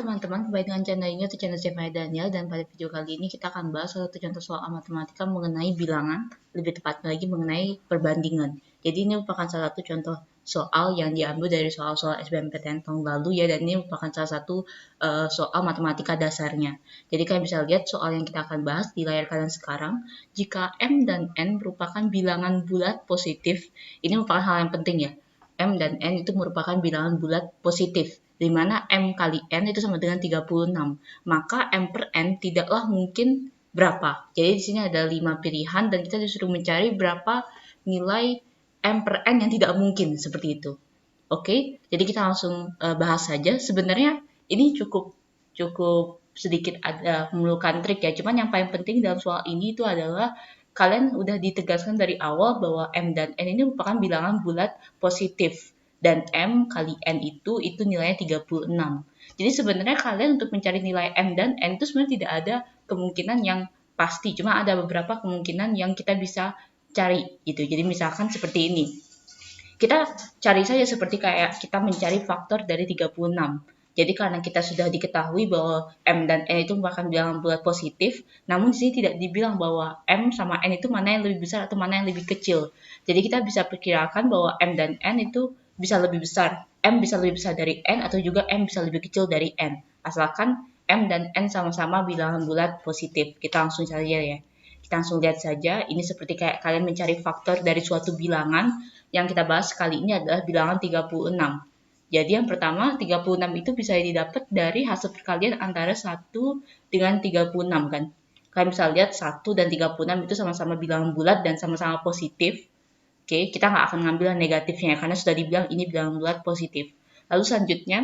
teman-teman, kembali dengan channel ini atau channel Stefania Daniel, dan pada video kali ini kita akan bahas satu contoh soal matematika mengenai bilangan, lebih tepatnya lagi mengenai perbandingan. Jadi ini merupakan salah satu contoh soal yang diambil dari soal-soal SBMPTN tahun lalu ya, dan ini merupakan salah satu soal matematika dasarnya. Jadi kalian bisa lihat soal yang kita akan bahas di layar kalian sekarang. Jika M dan N merupakan bilangan bulat positif, ini merupakan hal yang penting ya. M dan N itu merupakan bilangan bulat positif, di mana M kali N itu sama dengan 36. Maka M per N tidaklah mungkin berapa. Jadi di sini ada 5 pilihan dan kita disuruh mencari berapa nilai M per N yang tidak mungkin, seperti itu. Oke, jadi kita langsung bahas saja. Sebenarnya ini cukup sedikit ada memerlukan trik ya. Cuman yang paling penting dalam soal ini itu adalah kalian udah ditegaskan dari awal bahwa M dan N ini merupakan bilangan bulat positif. Dan M kali N itu nilainya 36. Jadi sebenarnya kalian untuk mencari nilai M dan N itu sebenarnya tidak ada kemungkinan yang pasti. Cuma ada beberapa kemungkinan yang kita bisa cari gitu. Jadi misalkan seperti ini. Kita cari saja seperti kayak kita mencari faktor dari 36. Jadi karena kita sudah diketahui bahwa M dan N itu merupakan bilangan bulat positif, namun di sini tidak dibilang bahwa M sama N itu mana yang lebih besar atau mana yang lebih kecil. Jadi kita bisa perkirakan bahwa M dan N itu bisa lebih besar. M bisa lebih besar dari N atau juga M bisa lebih kecil dari N. Asalkan M dan N sama-sama bilangan bulat positif. Kita langsung saja ya. Kita langsung lihat saja. Ini seperti kayak kalian mencari faktor dari suatu bilangan. Yang kita bahas kali ini adalah bilangan 36. Jadi yang pertama, 36 itu bisa didapat dari hasil perkalian antara 1 dengan 36 kan. Kalian bisa lihat 1 dan 36 itu sama-sama bilangan bulat dan sama-sama positif. Oke, kita nggak akan ngambil yang negatifnya karena sudah dibilang ini bilangan bulat positif. Lalu selanjutnya,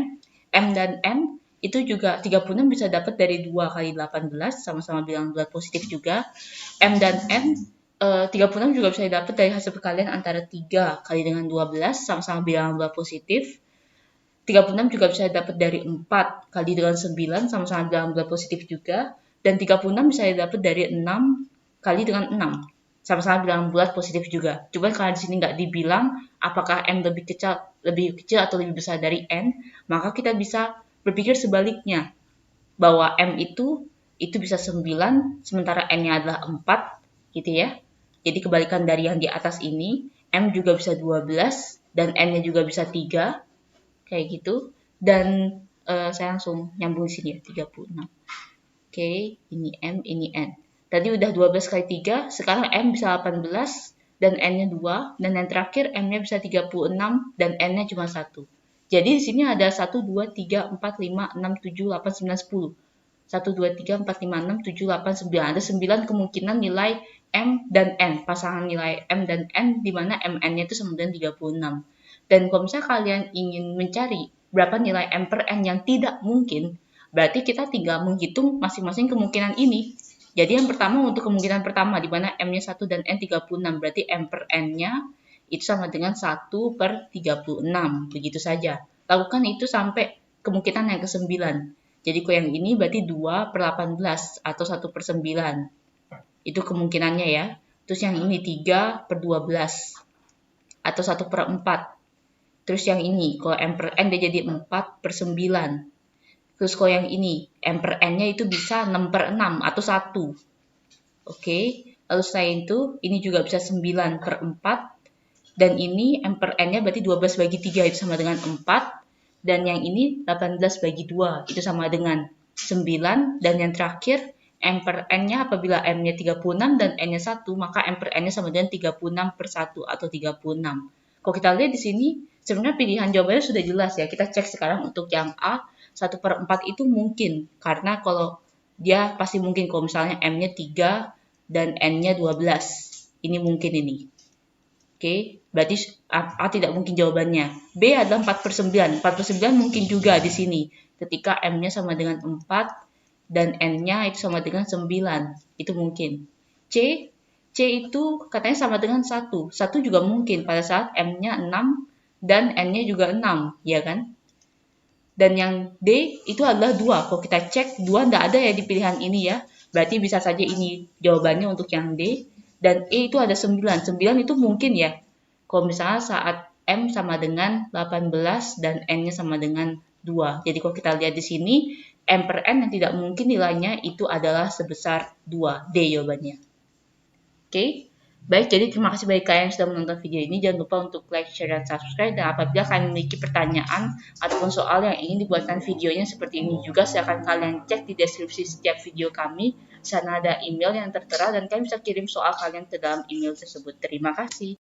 M dan N itu juga 36 bisa dapat dari 2 kali 18, sama-sama bilangan bulat positif juga. M dan N 36 juga bisa didapat dari hasil perkalian antara 3 kali dengan 12, sama-sama bilangan bulat positif. 36 juga bisa didapat dari 4 kali dengan 9, sama-sama bilangan bulat positif juga. Dan 36 bisa didapat dari 6 kali dengan 6, sama-sama bilangan bulat positif juga. Cuma karena di sini nggak dibilang apakah M lebih kecil atau lebih besar dari N, maka kita bisa berpikir sebaliknya. Bahwa M itu bisa 9, sementara N-nya adalah 4, gitu ya. Jadi kebalikan dari yang di atas ini, M juga bisa 12, dan N-nya juga bisa 3, kayak gitu. Dan saya langsung nyambung di sini ya, 36. Oke, ini M, ini N. Tadi udah 12 kali 3, sekarang M bisa 18, dan N-nya 2, dan yang terakhir M-nya bisa 36, dan N-nya cuma 1. Jadi di sini ada 1, 2, 3, 4, 5, 6, 7, 8, 9, 10. 1, 2, 3, 4, 5, 6, 7, 8, 9. Ada 9 kemungkinan nilai M dan N. Pasangan nilai M dan N, di mana MN-nya itu sama dengan 36. Dan kalau misalnya kalian ingin mencari berapa nilai M per N yang tidak mungkin, berarti kita tinggal menghitung masing-masing kemungkinan ini. Jadi yang pertama untuk kemungkinan pertama, di mana M-nya 1 dan N 36, berarti M per N-nya itu sama dengan 1 per 36. Begitu saja. Lakukan itu sampai kemungkinan yang ke-9. Jadi kalau yang ini berarti 2 per 18 atau 1 per 9. Itu kemungkinannya ya. Terus yang ini 3 per 12 atau 1 per 4. Terus yang ini, kalau M per N dia jadi 4 per 9. Terus kalau yang ini, M per N-nya itu bisa 6 per 6 atau 1. Oke, lalu selain itu, ini juga bisa 9 per 4. Dan ini M per N-nya berarti 12 bagi 3 itu sama dengan 4. Dan yang ini 18 bagi 2 itu sama dengan 9. Dan yang terakhir, M per N-nya apabila M-nya 36 dan N-nya 1, maka M per N-nya sama dengan 36 per 1 atau 36. Kalau kita lihat di sini, sebenarnya pilihan jawabannya sudah jelas ya. Kita cek sekarang untuk yang A, 1 per 4 itu mungkin. Karena kalau dia pasti mungkin kalau misalnya M-nya 3 dan N-nya 12. Ini mungkin ini. Oke, berarti A tidak mungkin jawabannya. B adalah 4 per 9. 4 per 9 mungkin juga di sini. Ketika M-nya sama dengan 4 dan N-nya itu sama dengan 9. Itu mungkin. C itu katanya sama dengan 1. 1 juga mungkin pada saat M-nya 6 dan N-nya juga 6, ya kan? Dan yang D itu adalah 2. Kalau kita cek, 2 tidak ada ya di pilihan ini ya. Berarti bisa saja ini jawabannya untuk yang D. Dan E itu ada 9. 9 itu mungkin ya. Kalau misalnya saat M sama dengan 18 dan N-nya sama dengan 2. Jadi kalau kita lihat di sini, M per N yang tidak mungkin nilainya itu adalah sebesar 2. D jawabannya. Oke. Baik, jadi terima kasih bagi kalian yang sudah menonton video ini. Jangan lupa untuk like, share, dan subscribe. Dan apabila kalian memiliki pertanyaan ataupun soal yang ingin dibuatkan videonya seperti ini juga, silakan kalian cek di deskripsi setiap video kami. Di sana ada email yang tertera dan kalian bisa kirim soal kalian ke dalam email tersebut. Terima kasih.